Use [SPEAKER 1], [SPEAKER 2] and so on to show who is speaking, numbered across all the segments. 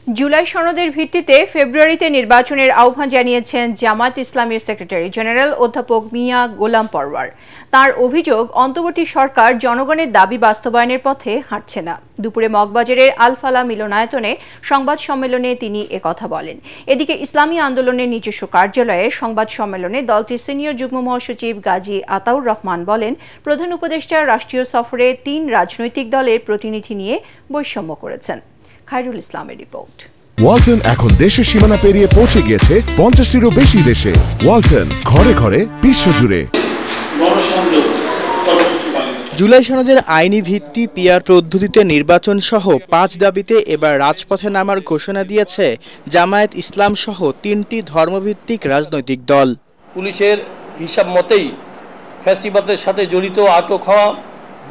[SPEAKER 1] জুলাই সনদের ভিত্তিতে ফেব্রুয়ারিতে নির্বাচনের আহ্বান জানিয়েছেন জামায়াত ইসলামীর সেক্রেটারি জেনারেল অধ্যাপক মিয়া গোলাম পরওয়ার। তার অভিযোগ, অন্তর্বর্তী সরকার জনগণের দাবি বাস্তবায়নের পথে হাঁটছে না। দুপুরে মগবাজারের আল-ফালাহ মিলনায়তনে সংবাদ সম্মেলনে তিনি একথা বলেন। এদিকে ইসলামী আন্দোলনের নিজস্ব কার্যালয়ে সংবাদ সম্মেলনে দলটির সিনিয়র যুগ্ম মহাসচিব গাজী আতাউর রহমান বলেন, প্রধান উপদেষ্টা রাষ্ট্রীয় সফরে ৩ রাজনৈতিক দলের প্রতিনিধি নিয়ে বৈষম্য করেছেন। খায়রুল ইসলামের রিপোর্ট।
[SPEAKER 2] ওয়ালটন এখন দেশের সীমানা পেরিয়ে পৌঁছে গিয়েছে 50টিরও বেশি দেশে। ওয়ালটন, ঘরে ঘরে বিশ্বজুড়ে।
[SPEAKER 3] জুলাই সনদের আইনি ভিত্তি, পিআর পদ্ধতিতে নির্বাচন সহ 5 দাবিতে এবার রাজপথে নামার ঘোষণা দিয়েছে জামায়াত ইসলাম সহ 3টি ধর্মভিত্তিক রাজনৈতিক দল।
[SPEAKER 4] পুলিশের হিসাব মতেই ফ্যাসিবাদের সাথে জড়িত আটক হওয়া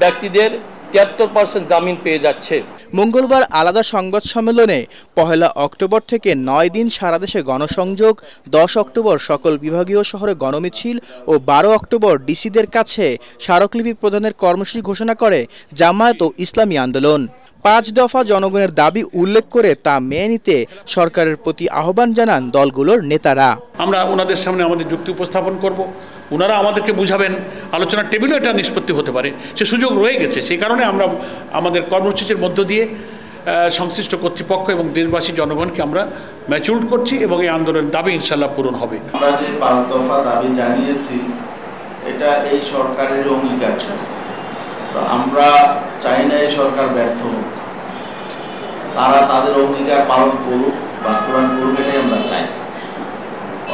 [SPEAKER 4] ব্যক্তিদের 73% জামিন পেয়ে যাচ্ছে।
[SPEAKER 3] মঙ্গলবার আলাদা সংবাদ সম্মেলনে 1 অক্টোবর থেকে 9 দিন সারা দেশে গণসংযোগ, 10 অক্টোবর সকল বিভাগীয় শহরে গণমিছিল ও 12 অক্টোবর ডিসিদের কাছে স্মারকলিপি প্রদানের কর্মসূচি ঘোষণা করে জামায়াত ও ইসলামী আন্দোলন। 5 দফা জনগণের দাবি উল্লেখ করে তা মেনে নিতে সরকারের প্রতি আহ্বান জানান দলগুলোর নেতারা।
[SPEAKER 5] আমরা ওনাদের সামনে আমাদের যুক্তি উপস্থাপন করব, ওনারা আমাদেরকে বুঝাবেন, আলোচনার টেবিলেও এটা নিষ্পত্তি হতে পারে, সে সুযোগ রয়ে গেছে। সেই কারণে আমরা আমাদের কর্মসূচির মধ্য দিয়ে সংশ্লিষ্ট কর্তৃপক্ষ এবং দেশবাসী জনগণকে আমরা ম্যাচিউরড করছি এবং এই আন্দোলনের দাবি ইনশাল্লাহ পূরণ হবে।
[SPEAKER 6] আমরা যে 5 দফা দাবি জানিয়েছি, এটা এই সরকারের অঙ্গীকার ছিল। তো আমরা চাই না এই সরকার ব্যর্থ হোক, তারা তাদের অঙ্গীকার পালন করুক, বাস্তবায়ন করুক, এটাই আমরা চাই।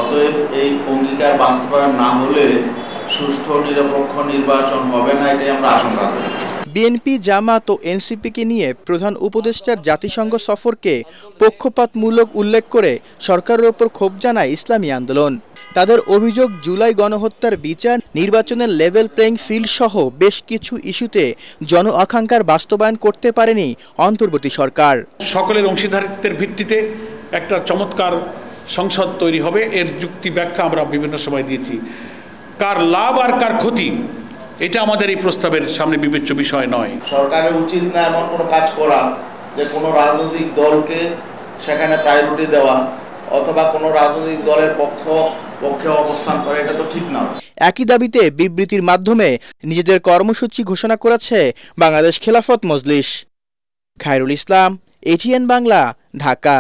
[SPEAKER 6] অতএব এই অঙ্গীকার বাস্তবায়ন না হলে সুষ্ঠু নিরপেক্ষ নির্বাচন হবে না, এটাই আমরা আশঙ্কা করি।
[SPEAKER 3] বিএনপি, জামাত ও এনসিপিকে নিয়ে প্রধান উপদেষ্টার জাতিসংঘ সফরকে পক্ষপাতমূলক উল্লেখ করে সরকারের ওপর ক্ষোভ জানায় ইসলামী আন্দোলন। তাদের অভিযোগ, জুলাই গণহত্যার বিচার, নির্বাচনের লেভেল প্লেইং ফিল্ড সহ বেশ কিছু ইস্যুতে জন আকাঙ্ক্ষার বাস্তবায়ন করতে পারেনি অন্তর্বর্তী সরকার।
[SPEAKER 5] সকলের অংশীদারিত্বের ভিত্তিতে একটা চমৎকার সংসদ তৈরি হবে, এর যুক্তি ব্যাখ্যা আমরা বিভিন্ন সময় দিয়েছি। কার লাভ আর কার ক্ষতি, এটা আমাদের এই প্রস্তাবের সামনে বিবেচ্য বিষয় নয়।
[SPEAKER 6] সরকারের উচিত না এমন কোনো কাজ করা যে কোনো রাজনৈতিক দলকে সেখানে প্রায়োরিটি দেওয়া অথবা কোনো রাজনৈতিক দলের পক্ষে অবস্থান করা, এটা তো ঠিক না।
[SPEAKER 3] একই দাবিতে বিবৃতির মাধ্যমে নিজেদের কর্মসূচি ঘোষণা করেছে বাংলাদেশ খেলাফত মজলিস। খায়রুল ইসলাম, এটিএন বাংলা, ঢাকা।